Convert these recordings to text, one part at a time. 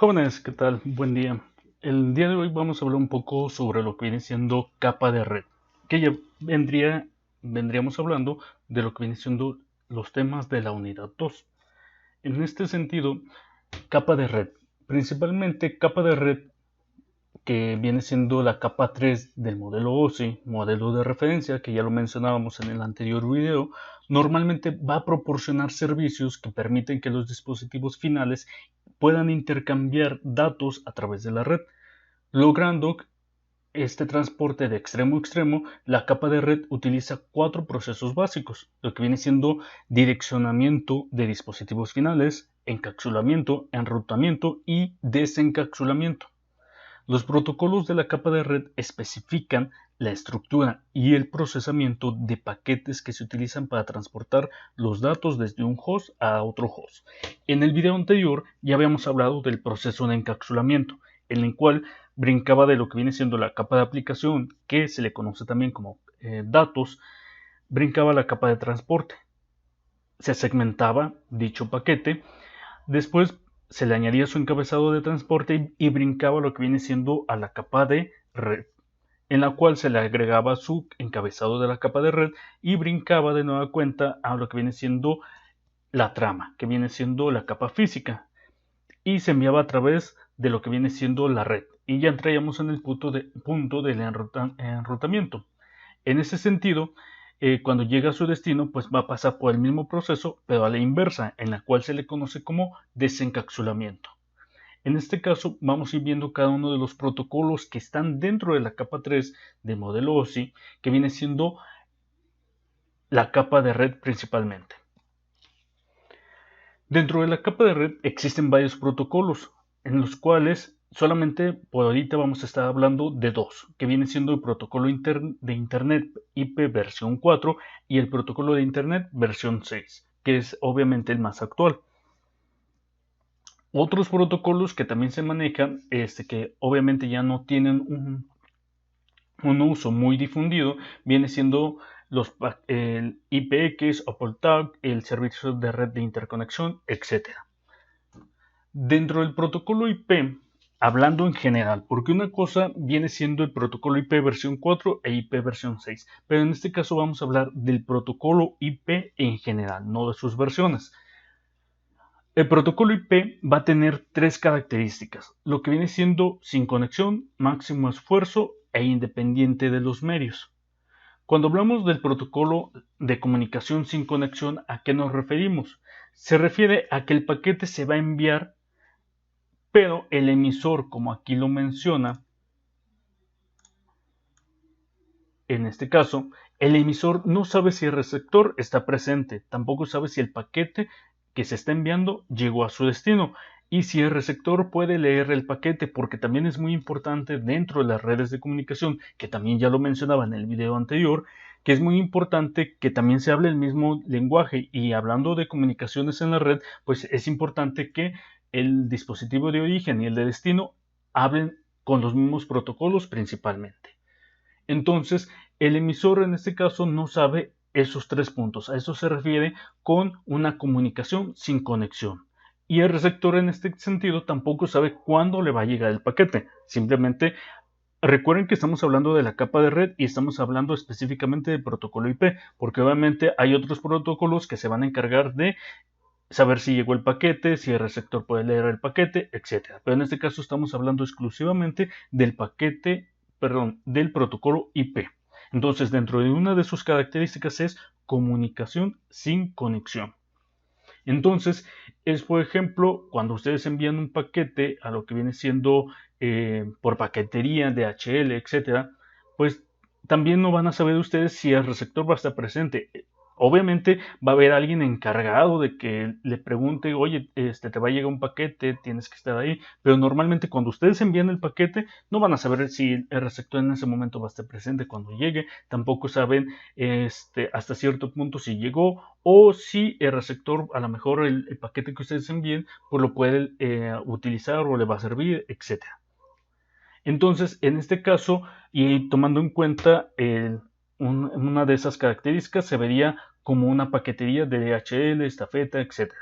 Jóvenes, ¿qué tal? Buen día. El día de hoy vamos a hablar un poco sobre lo que viene siendo capa de red, que ya vendríamos hablando de lo que viene siendo los temas de la unidad 2. En este sentido, capa de red, principalmente capa de red que viene siendo la capa 3 del modelo OSI, modelo de referencia, que ya lo mencionábamos en el anterior video, normalmente va a proporcionar servicios que permiten que los dispositivos finales puedan intercambiar datos a través de la red, logrando este transporte de extremo a extremo. La capa de red utiliza cuatro procesos básicos, lo que viene siendo direccionamiento de dispositivos finales, encapsulamiento, enrutamiento y desencapsulamiento. Los protocolos de la capa de red especifican la estructura y el procesamiento de paquetes que se utilizan para transportar los datos desde un host a otro host. En el video anterior ya habíamos hablado del proceso de encapsulamiento, en el cual brincaba de lo que viene siendo la capa de aplicación, que se le conoce también como datos, brincaba la capa de transporte. Se segmentaba dicho paquete. Después se le añadía su encabezado de transporte y brincaba lo que viene siendo a la capa de red, en la cual se le agregaba su encabezado de la capa de red y brincaba de nueva cuenta a lo que viene siendo la trama, que viene siendo la capa física, y se enviaba a través de lo que viene siendo la red. Y ya entraríamos en el punto del enrutamiento. En ese sentido, cuando llega a su destino, pues va a pasar por el mismo proceso, pero a la inversa, en la cual se le conoce como desencapsulamiento. En este caso, vamos a ir viendo cada uno de los protocolos que están dentro de la capa 3 de modelo OSI, que viene siendo la capa de red principalmente. Dentro de la capa de red existen varios protocolos, en los cuales solamente por ahorita vamos a estar hablando de dos, que viene siendo el protocolo de Internet IP versión 4 y el protocolo de Internet versión 6, que es obviamente el más actual. Otros protocolos que también se manejan, que obviamente ya no tienen un uso muy difundido, viene siendo el IPX, OpenTalk, el servicio de red de interconexión, etc. Dentro del protocolo IP, hablando en general, porque una cosa viene siendo el protocolo IP versión 4 e IP versión 6, pero en este caso vamos a hablar del protocolo IP en general, no de sus versiones. El protocolo IP va a tener tres características, lo que viene siendo sin conexión, máximo esfuerzo e independiente de los medios. Cuando hablamos del protocolo de comunicación sin conexión, ¿a qué nos referimos? Se refiere a que el paquete se va a enviar, pero el emisor, como aquí lo menciona, en este caso, el emisor no sabe si el receptor está presente, tampoco sabe si el paquete que se está enviando llegó a su destino y si el receptor puede leer el paquete, porque también es muy importante dentro de las redes de comunicación, que también ya lo mencionaba en el video anterior, que es muy importante que también se hable el mismo lenguaje, y hablando de comunicaciones en la red, pues es importante que el dispositivo de origen y el de destino hablen con los mismos protocolos principalmente. Entonces, el emisor en este caso no sabe esos tres puntos. A eso se refiere con una comunicación sin conexión. Y el receptor en este sentido tampoco sabe cuándo le va a llegar el paquete. Simplemente recuerden que estamos hablando de la capa de red y estamos hablando específicamente del protocolo IP, porque obviamente hay otros protocolos que se van a encargar de saber si llegó el paquete, si el receptor puede leer el paquete, etc. Pero en este caso estamos hablando exclusivamente del del protocolo IP. Entonces, dentro de una de sus características es comunicación sin conexión. Entonces, es por ejemplo, cuando ustedes envían un paquete a lo que viene siendo por paquetería, DHL, etc., pues también no van a saber ustedes si el receptor va a estar presente. Obviamente va a haber alguien encargado de que le pregunte, oye, te va a llegar un paquete, tienes que estar ahí, pero normalmente cuando ustedes envían el paquete no van a saber si el receptor en ese momento va a estar presente cuando llegue, tampoco saben hasta cierto punto si llegó o si el receptor, a lo mejor el paquete que ustedes envíen, pues lo puede utilizar o le va a servir, etcétera. Entonces, en este caso, y tomando en cuenta una de esas características, se vería como una paquetería de DHL, estafeta, etc.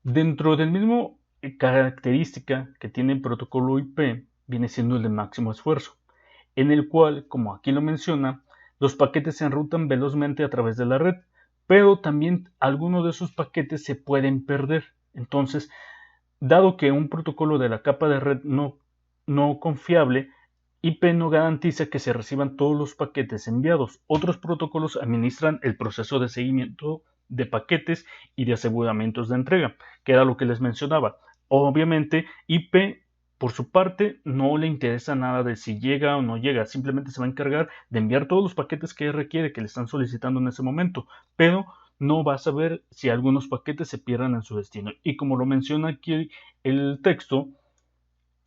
Dentro del mismo característica que tiene el protocolo IP viene siendo el de máximo esfuerzo, en el cual, como aquí lo menciona, los paquetes se enrutan velozmente a través de la red, pero también algunos de esos paquetes se pueden perder. Entonces, dado que un protocolo de la capa de red no confiable, IP no garantiza que se reciban todos los paquetes enviados. Otros protocolos administran el proceso de seguimiento de paquetes y de aseguramientos de entrega, que era lo que les mencionaba. Obviamente, IP por su parte no le interesa nada de si llega o no llega, simplemente se va a encargar de enviar todos los paquetes que requiere, que le están solicitando en ese momento, pero no va a saber si algunos paquetes se pierdan en su destino. Y como lo menciona aquí el texto,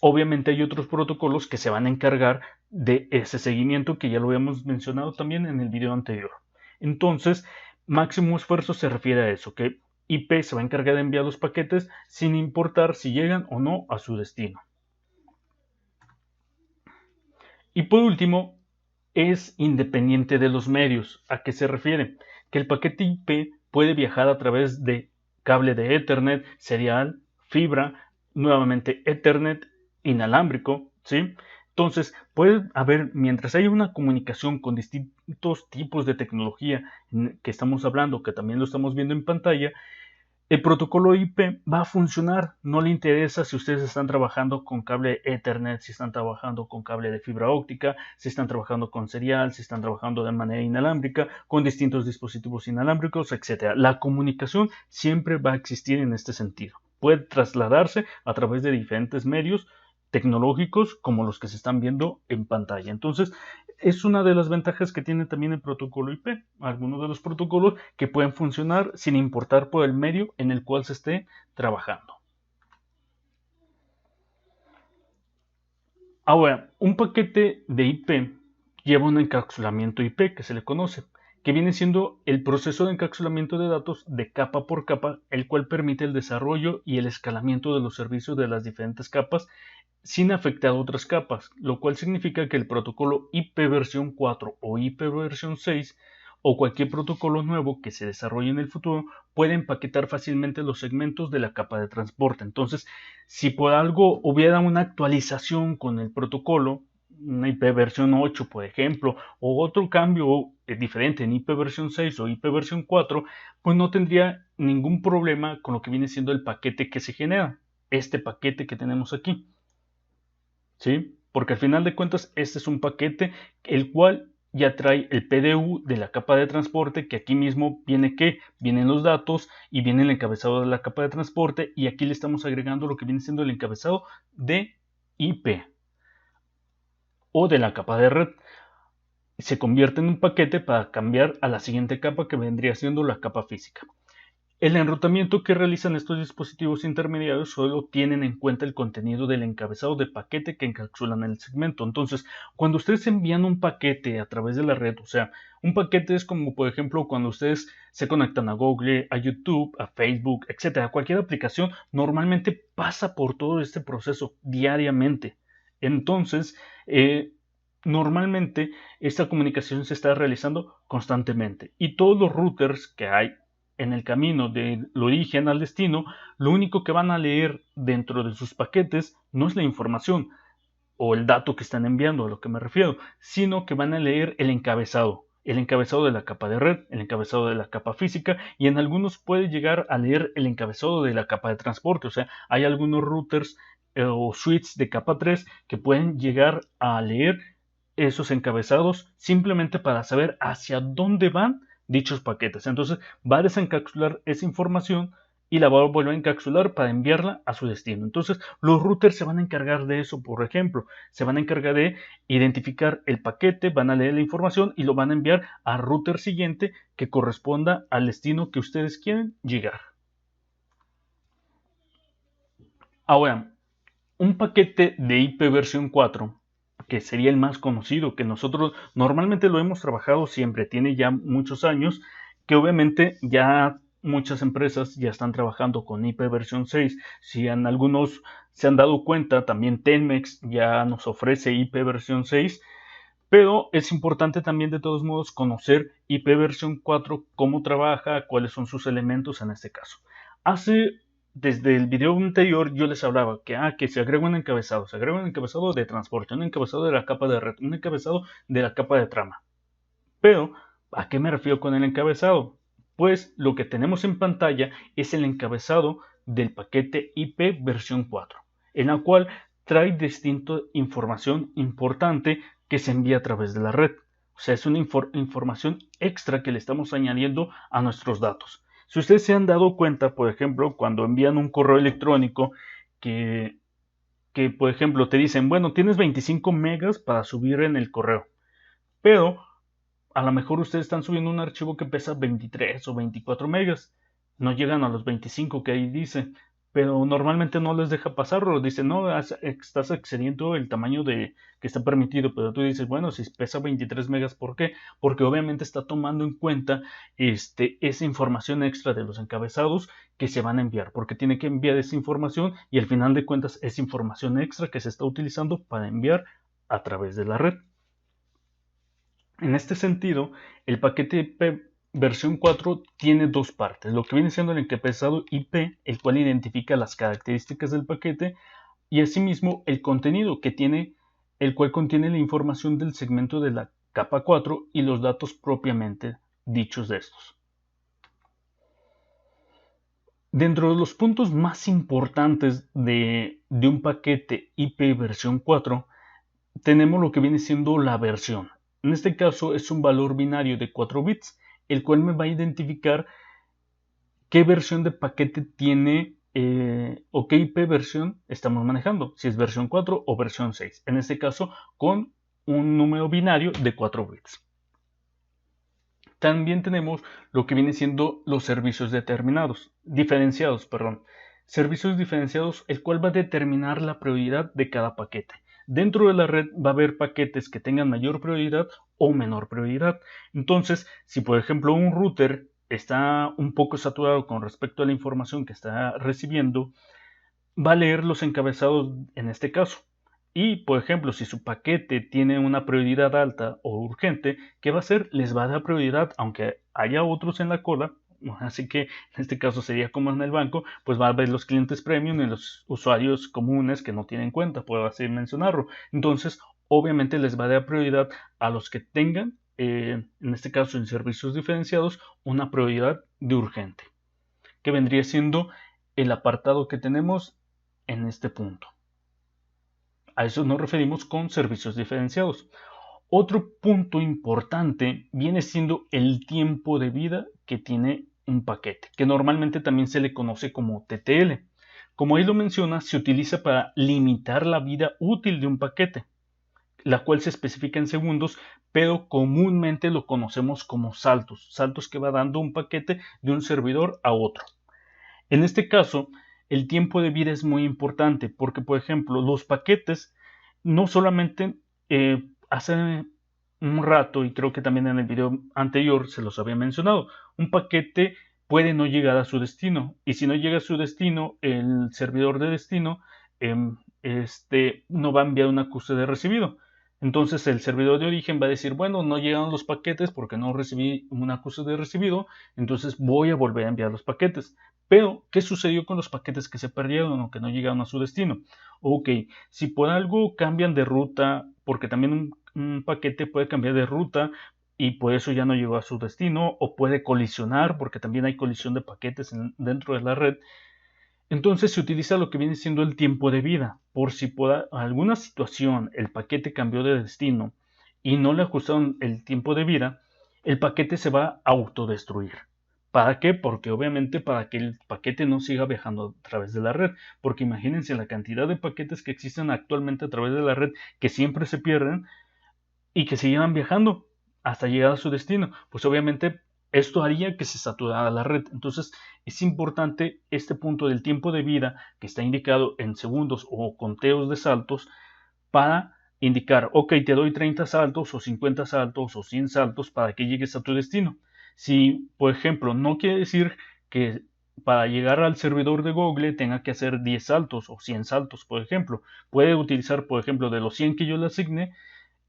obviamente hay otros protocolos que se van a encargar de ese seguimiento, que ya lo habíamos mencionado también en el video anterior. Entonces, máximo esfuerzo se refiere a eso, que IP se va a encargar de enviar los paquetes sin importar si llegan o no a su destino. Y por último, es independiente de los medios. ¿A qué se refiere? Que el paquete IP puede viajar a través de cable de Ethernet, serial, fibra, nuevamente Ethernet, inalámbrico, ¿sí? Entonces, puede haber, mientras haya una comunicación con distintos tipos de tecnología que estamos hablando, que también lo estamos viendo en pantalla, el protocolo IP va a funcionar. No le interesa si ustedes están trabajando con cable Ethernet, si están trabajando con cable de fibra óptica, si están trabajando con serial, si están trabajando de manera inalámbrica, con distintos dispositivos inalámbricos, etc. La comunicación siempre va a existir en este sentido. Puede trasladarse a través de diferentes medios tecnológicos como los que se están viendo en pantalla. Entonces, es una de las ventajas que tiene también el protocolo IP. Algunos de los protocolos que pueden funcionar sin importar por el medio en el cual se esté trabajando. Ahora, un paquete de IP lleva un encapsulamiento IP que se le conoce, que viene siendo el proceso de encapsulamiento de datos de capa por capa, el cual permite el desarrollo y el escalamiento de los servicios de las diferentes capas sin afectar a otras capas, lo cual significa que el protocolo IP versión 4 o IP versión 6 o cualquier protocolo nuevo que se desarrolle en el futuro puede empaquetar fácilmente los segmentos de la capa de transporte. Entonces, si por algo hubiera una actualización con el protocolo, una IP versión 8, por ejemplo, o otro cambio diferente en IP versión 6 o IP versión 4, pues no tendría ningún problema con lo que viene siendo el paquete que se genera, este paquete que tenemos aquí. ¿Sí? Porque al final de cuentas este es un paquete el cual ya trae el PDU de la capa de transporte, que aquí mismo vienen los datos y viene el encabezado de la capa de transporte, y aquí le estamos agregando lo que viene siendo el encabezado de IP o de la capa de red. Se convierte en un paquete para cambiar a la siguiente capa, que vendría siendo la capa física. El enrutamiento que realizan estos dispositivos intermediarios solo tienen en cuenta el contenido del encabezado de paquete que encapsulan el segmento. Entonces, cuando ustedes envían un paquete a través de la red, o sea, un paquete es como, por ejemplo, cuando ustedes se conectan a Google, a YouTube, a Facebook, etcétera, cualquier aplicación normalmente pasa por todo este proceso diariamente. Entonces, normalmente esta comunicación se está realizando constantemente, y todos los routers que hay en el camino del origen al destino, lo único que van a leer dentro de sus paquetes no es la información o el dato que están enviando, a lo que me refiero, sino que van a leer el encabezado de la capa de red, el encabezado de la capa física, y en algunos puede llegar a leer el encabezado de la capa de transporte. O sea, hay algunos routers o switches de capa 3 que pueden llegar a leer esos encabezados simplemente para saber hacia dónde van dichos paquetes. Entonces va a desencapsular esa información y la va a volver a encapsular para enviarla a su destino. Entonces los routers se van a encargar de eso. Por ejemplo, se van a encargar de identificar el paquete, van a leer la información y lo van a enviar al router siguiente que corresponda al destino que ustedes quieren llegar. Ahora, un paquete de IP versión 4, que sería el más conocido, que nosotros normalmente lo hemos trabajado siempre, tiene ya muchos años, que obviamente ya muchas empresas ya están trabajando con IP versión 6. Si en algunos se han dado cuenta, también Telmex ya nos ofrece IP versión 6, pero es importante también de todos modos conocer IP versión 4, cómo trabaja, cuáles son sus elementos en este caso. Hace desde el video anterior yo les hablaba que se agrega se agrega un encabezado de transporte, un encabezado de la capa de red, un encabezado de la capa de trama. Pero, ¿a qué me refiero con el encabezado? Pues lo que tenemos en pantalla es el encabezado del paquete IP versión 4, en la cual trae distinta información importante que se envía a través de la red. O sea, es una información extra que le estamos añadiendo a nuestros datos. Si ustedes se han dado cuenta, por ejemplo, cuando envían un correo electrónico que por ejemplo, te dicen, bueno, tienes 25 megas para subir en el correo, pero a lo mejor ustedes están subiendo un archivo que pesa 23 o 24 megas. No llegan a los 25 que ahí dice, pero normalmente no les deja pasarlo. Dice, no, estás excediendo el tamaño que está permitido. Pero tú dices, bueno, si pesa 23 megas, ¿por qué? Porque obviamente está tomando en cuenta esa información extra de los encabezados que se van a enviar. Porque tiene que enviar esa información y al final de cuentas es información extra que se está utilizando para enviar a través de la red. En este sentido, el paquete IP versión 4 tiene dos partes, lo que viene siendo el encabezado IP, el cual identifica las características del paquete, y asimismo el contenido el cual contiene la información del segmento de la capa 4 y los datos propiamente dichos de estos. Dentro de los puntos más importantes de un paquete IP versión 4, tenemos lo que viene siendo la versión. En este caso es un valor binario de 4 bits, el cual me va a identificar qué versión de paquete tiene o qué IP versión estamos manejando, si es versión 4 o versión 6. En este caso, con un número binario de 4 bits. También tenemos lo que viene siendo los servicios diferenciados. Servicios diferenciados, el cual va a determinar la prioridad de cada paquete. Dentro de la red va a haber paquetes que tengan mayor prioridad o menor prioridad. Entonces, si por ejemplo un router está un poco saturado con respecto a la información que está recibiendo, va a leer los encabezados en este caso. Y, por ejemplo, si su paquete tiene una prioridad alta o urgente, ¿qué va a hacer? Les va a dar prioridad, aunque haya otros en la cola. Así que en este caso sería como en el banco, pues va a ver los clientes premium y los usuarios comunes que no tienen cuenta, puedo así mencionarlo. Entonces, obviamente les va a dar prioridad a los que tengan, en este caso en servicios diferenciados, una prioridad de urgente, que vendría siendo el apartado que tenemos en este punto. A eso nos referimos con servicios diferenciados. Otro punto importante viene siendo el tiempo de vida que tiene un paquete, que normalmente también se le conoce como TTL. Como ahí lo menciona, se utiliza para limitar la vida útil de un paquete, la cual se especifica en segundos, pero comúnmente lo conocemos como saltos que va dando un paquete de un servidor a otro. En este caso, el tiempo de vida es muy importante porque, por ejemplo, los paquetes no solamente hace un rato, y creo que también en el video anterior se los había mencionado, un paquete puede no llegar a su destino, y si no llega a su destino, el servidor de destino no va a enviar un acuse de recibido. Entonces el servidor de origen va a decir, bueno, no llegaron los paquetes porque no recibí un acuse de recibido, entonces voy a volver a enviar los paquetes. Pero, ¿qué sucedió con los paquetes que se perdieron o que no llegaron a su destino? Ok, si por algo cambian de ruta, porque también un paquete puede cambiar de ruta y por eso ya no llegó a su destino, o puede colisionar, porque también hay colisión de paquetes dentro de la red. Entonces se utiliza lo que viene siendo el tiempo de vida, por si por alguna situación el paquete cambió de destino y no le ajustaron el tiempo de vida, el paquete se va a autodestruir. ¿Para qué? Porque obviamente para que el paquete no siga viajando a través de la red, porque imagínense la cantidad de paquetes que existen actualmente a través de la red que siempre se pierden y que sigan viajando hasta llegar a su destino. Pues obviamente esto haría que se saturara la red. Entonces es importante este punto del tiempo de vida que está indicado en segundos o conteos de saltos para indicar, ok, te doy 30 saltos o 50 saltos o 100 saltos para que llegues a tu destino. Si, por ejemplo, no quiere decir que para llegar al servidor de Google tenga que hacer 10 saltos o 100 saltos, por ejemplo. Puede utilizar, por ejemplo, de los 100 que yo le asigne,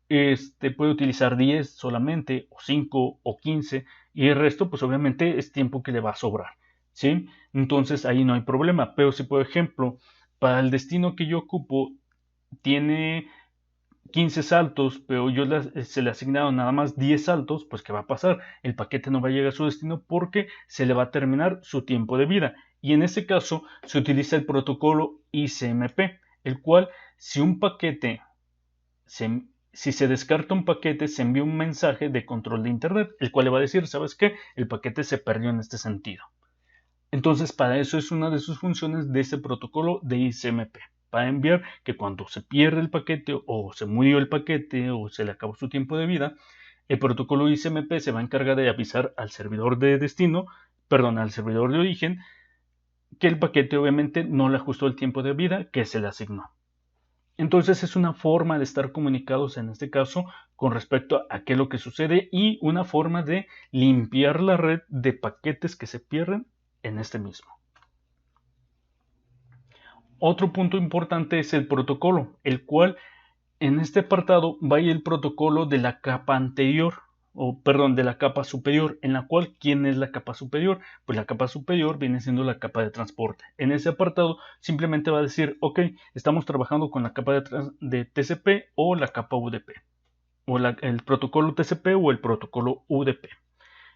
puede utilizar 10 solamente, o 5 o 15, y el resto, pues obviamente es tiempo que le va a sobrar. ¿sí? Entonces ahí no hay problema. Pero si, por ejemplo, para el destino que yo ocupo tiene 15 saltos, pero se le asignaron nada más 10 saltos, pues ¿qué va a pasar? El paquete no va a llegar a su destino porque se le va a terminar su tiempo de vida. Y en este caso se utiliza el protocolo ICMP, el cual si un paquete si se descarta un paquete, se envía un mensaje de control de Internet, el cual le va a decir, ¿sabes qué? El paquete se perdió en este sentido. Entonces, para eso es una de sus funciones de ese protocolo de ICMP, para enviar que cuando se pierde el paquete o se murió el paquete o se le acabó su tiempo de vida, el protocolo ICMP se va a encargar de avisar al servidor de destino, perdón, al servidor de origen, que el paquete obviamente no le ajustó el tiempo de vida que se le asignó. Entonces es una forma de estar comunicados en este caso con respecto a qué es lo que sucede y una forma de limpiar la red de paquetes que se pierden en este mismo. Otro punto importante es el protocolo, el cual en este apartado va a ir el protocolo de la capa anterior, o perdón, de la capa superior, en la cual, ¿quién es la capa superior? Pues la capa superior viene siendo la capa de transporte. En ese apartado simplemente va a decir, ok, estamos trabajando con la capa de TCP o la capa UDP, o el protocolo TCP o el protocolo UDP.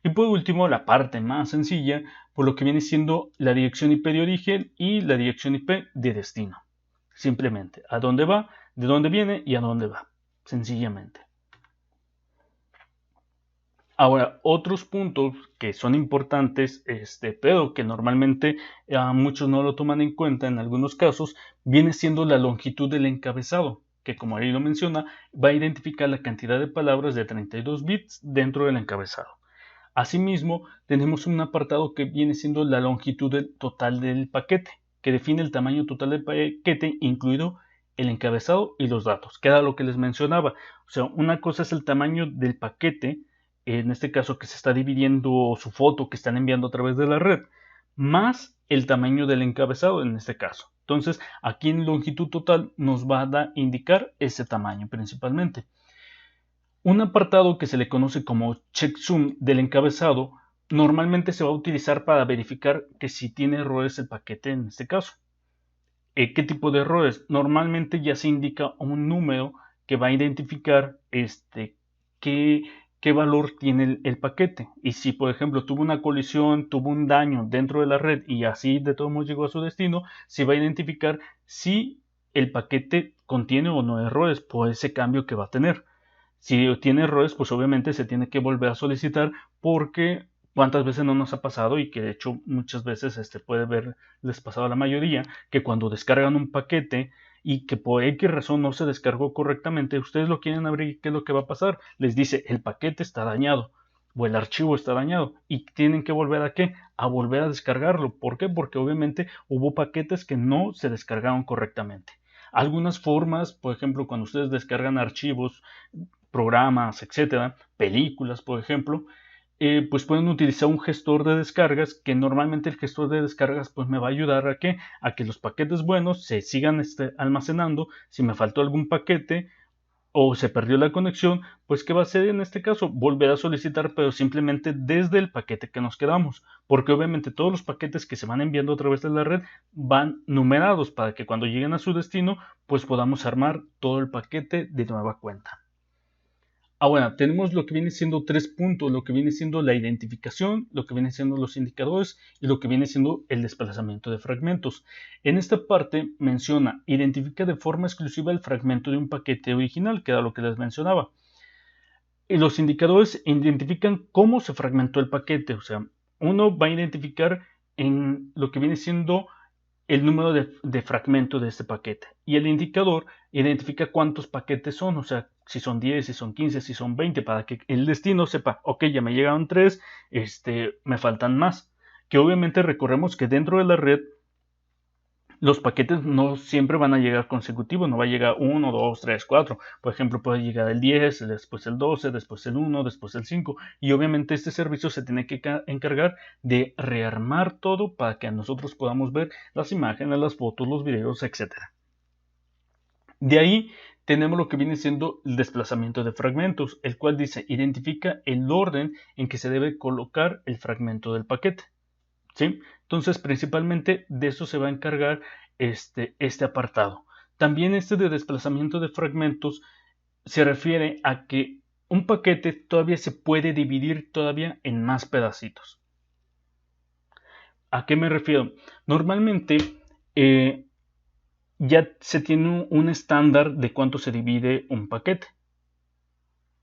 Y por último, la parte más sencilla, por lo que viene siendo la dirección IP de origen y la dirección IP de destino. Simplemente, a dónde va, de dónde viene y a dónde va. Sencillamente. Ahora, otros puntos que son importantes, pero que normalmente muchos no lo toman en cuenta en algunos casos, viene siendo la longitud del encabezado, que como ahí lo menciona, va a identificar la cantidad de palabras de 32 bits dentro del encabezado. Asimismo, tenemos un apartado que viene siendo la longitud total del paquete, que define el tamaño total del paquete, incluido el encabezado y los datos, que era lo que les mencionaba. O sea, una cosa es el tamaño del paquete, en este caso que se está dividiendo su foto que están enviando a través de la red, más el tamaño del encabezado en este caso. Entonces, aquí en longitud total nos va a indicar ese tamaño principalmente. Un apartado que se le conoce como checksum del encabezado normalmente se va a utilizar para verificar que si tiene errores el paquete en este caso. ¿Qué tipo de errores? Normalmente ya se indica un número que va a identificar qué valor tiene el paquete. Y si, por ejemplo, tuvo una colisión, tuvo un daño dentro de la red y así de todos modos llegó a su destino, se va a identificar si el paquete contiene o no errores por ese cambio que va a tener. Si tiene errores, pues obviamente se tiene que volver a solicitar porque cuántas veces no nos ha pasado y que de hecho muchas veces puede haberles pasado a la mayoría que cuando descargan un paquete y que por X razón no se descargó correctamente, ustedes lo quieren abrir, ¿qué es lo que va a pasar? Les dice el paquete está dañado o el archivo está dañado y tienen que volver a ¿qué? A volver a descargarlo. ¿Por qué? Porque obviamente hubo paquetes que no se descargaron correctamente. Algunas formas, por ejemplo, cuando ustedes descargan archivos, programas, etcétera, películas, por ejemplo, pues pueden utilizar un gestor de descargas que normalmente el gestor de descargas pues me va a ayudar a que los paquetes buenos se sigan almacenando. Si me faltó algún paquete o se perdió la conexión, pues ¿qué va a hacer en este caso? Volver a solicitar, pero simplemente desde el paquete que nos quedamos, porque obviamente todos los paquetes que se van enviando a través de la red van numerados para que cuando lleguen a su destino pues podamos armar todo el paquete de nueva cuenta. Ahora, tenemos lo que viene siendo 3 puntos, lo que viene siendo la identificación, lo que viene siendo los indicadores y lo que viene siendo el desplazamiento de fragmentos. En esta parte menciona, identifica de forma exclusiva el fragmento de un paquete original, que era lo que les mencionaba. Y los indicadores identifican cómo se fragmentó el paquete, o sea, uno va a identificar en lo que viene siendo el número de fragmento de este paquete. Y el indicador identifica cuántos paquetes son, o sea, si son 10, si son 15, si son 20, para que el destino sepa, ok, ya me llegaron 3, me faltan más. Que obviamente recordemos que dentro de la red los paquetes no siempre van a llegar consecutivos, no va a llegar 1, 2, 3, 4. Por ejemplo, puede llegar el 10, después el 12, después el 1, después el 5. Y obviamente este servicio se tiene que encargar de rearmar todo para que nosotros podamos ver las imágenes, las fotos, los videos, etc. De ahí tenemos lo que viene siendo el desplazamiento de fragmentos, el cual dice, identifica el orden en que se debe colocar el fragmento del paquete. ¿sí? Entonces, principalmente de eso se va a encargar este apartado. También este de desplazamiento de fragmentos se refiere a que un paquete todavía se puede dividir todavía en más pedacitos. ¿A qué me refiero? Normalmente ya se tiene un estándar de cuánto se divide un paquete.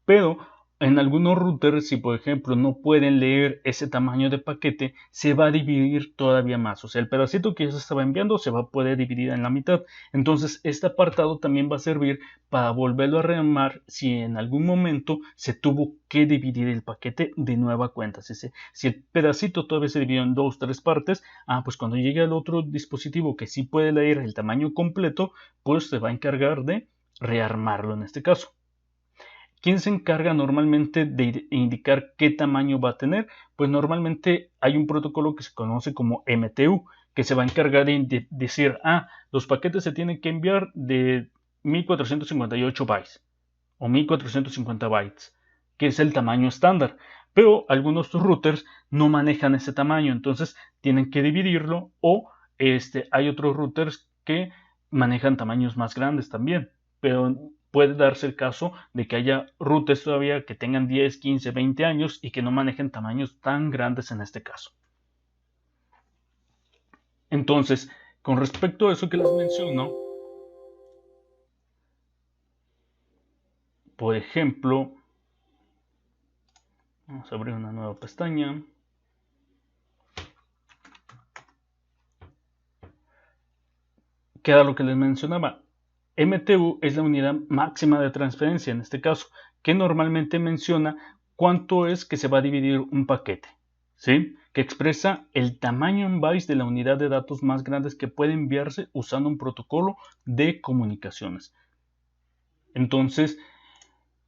Pero en algunos routers, si por ejemplo no pueden leer ese tamaño de paquete, se va a dividir todavía más. O sea, el pedacito que ya se estaba enviando se va a poder dividir en la mitad. Entonces, este apartado también va a servir para volverlo a rearmar si en algún momento se tuvo que dividir el paquete de nueva cuenta. Si el pedacito todavía se dividió en 2 o 3 partes, pues cuando llegue al otro dispositivo que sí puede leer el tamaño completo, pues se va a encargar de rearmarlo en este caso. ¿Quién se encarga normalmente de indicar qué tamaño va a tener? Pues normalmente hay un protocolo que se conoce como MTU, que se va a encargar de decir, los paquetes se tienen que enviar de 1458 bytes o 1450 bytes, que es el tamaño estándar. Pero algunos routers no manejan ese tamaño, entonces tienen que dividirlo, o hay otros routers que manejan tamaños más grandes también. Pero puede darse el caso de que haya routers todavía que tengan 10, 15, 20 años y que no manejen tamaños tan grandes en este caso. Entonces, con respecto a eso que les menciono, por ejemplo, vamos a abrir una nueva pestaña. ¿Qué era lo que les mencionaba? MTU es la unidad máxima de transferencia, en este caso, que normalmente menciona cuánto es que se va a dividir un paquete, ¿sí? Que expresa el tamaño en bytes de la unidad de datos más grandes que puede enviarse usando un protocolo de comunicaciones. Entonces,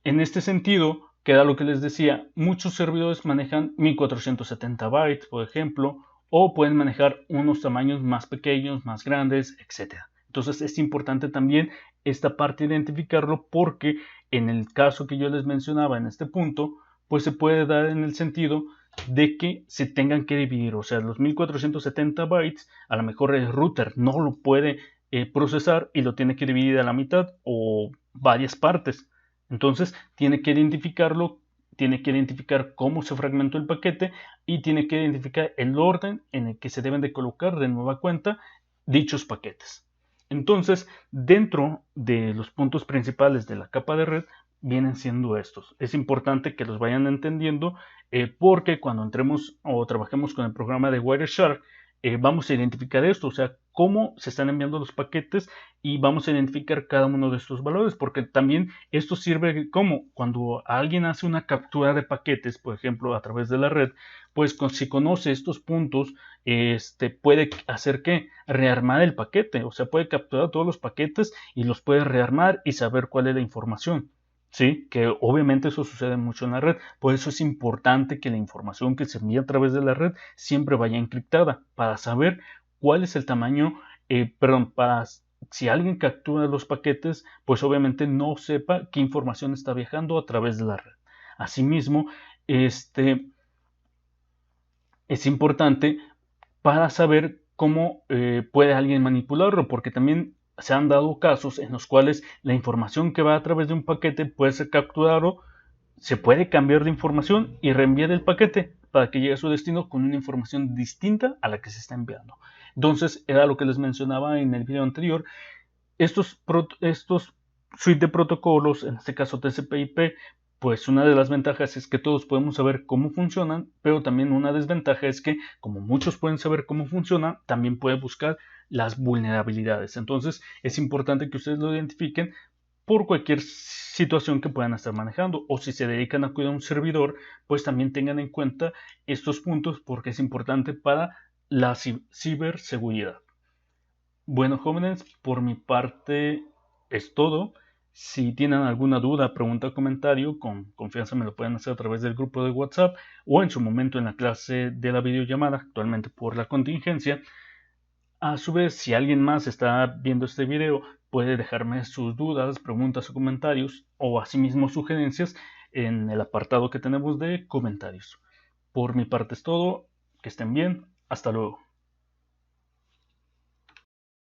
en este sentido, queda lo que les decía, muchos servidores manejan 1470 bytes, por ejemplo, o pueden manejar unos tamaños más pequeños, más grandes, etc. Entonces es importante también esta parte identificarlo, porque en el caso que yo les mencionaba en este punto, pues se puede dar en el sentido de que se tengan que dividir, o sea, los 1470 bytes, a lo mejor el router no lo puede procesar y lo tiene que dividir a la mitad o varias partes. Entonces tiene que identificarlo, tiene que identificar cómo se fragmentó el paquete y tiene que identificar el orden en el que se deben de colocar de nueva cuenta dichos paquetes. Entonces, dentro de los puntos principales de la capa de red vienen siendo estos. Es importante que los vayan entendiendo, porque cuando entremos o trabajemos con el programa de Wireshark, vamos a identificar esto, o sea, cómo se están enviando los paquetes, y vamos a identificar cada uno de estos valores, porque también esto sirve como cuando alguien hace una captura de paquetes, por ejemplo, a través de la red, pues si conoce estos puntos, puede hacer que rearmar el paquete, o sea, puede capturar todos los paquetes y los puede rearmar y saber cuál es la información. Sí, que obviamente eso sucede mucho en la red. Por eso es importante que la información que se envía a través de la red siempre vaya encriptada, para saber cuál es el tamaño, para si alguien captura los paquetes, pues obviamente no sepa qué información está viajando a través de la red. Asimismo, es importante para saber cómo puede alguien manipularlo, porque también se han dado casos en los cuales la información que va a través de un paquete puede ser capturado, se puede cambiar de información y reenviar el paquete para que llegue a su destino con una información distinta a la que se está enviando. Entonces, era lo que les mencionaba en el video anterior. Estos suite de protocolos, en este caso TCP/IP, pues una de las ventajas es que todos podemos saber cómo funcionan, pero también una desventaja es que, como muchos pueden saber cómo funciona, también pueden buscar las vulnerabilidades. Entonces es importante que ustedes lo identifiquen por cualquier situación que puedan estar manejando, o si se dedican a cuidar un servidor, pues también tengan en cuenta estos puntos, porque es importante para la ciberseguridad. Bueno, jóvenes, por mi parte es todo. Si tienen alguna duda, pregunta o comentario, con confianza me lo pueden hacer a través del grupo de WhatsApp o en su momento en la clase de la videollamada, actualmente por la contingencia. A su vez, si alguien más está viendo este video, puede dejarme sus dudas, preguntas o comentarios, o asimismo sugerencias, en el apartado que tenemos de comentarios. Por mi parte es todo. Que estén bien. Hasta luego.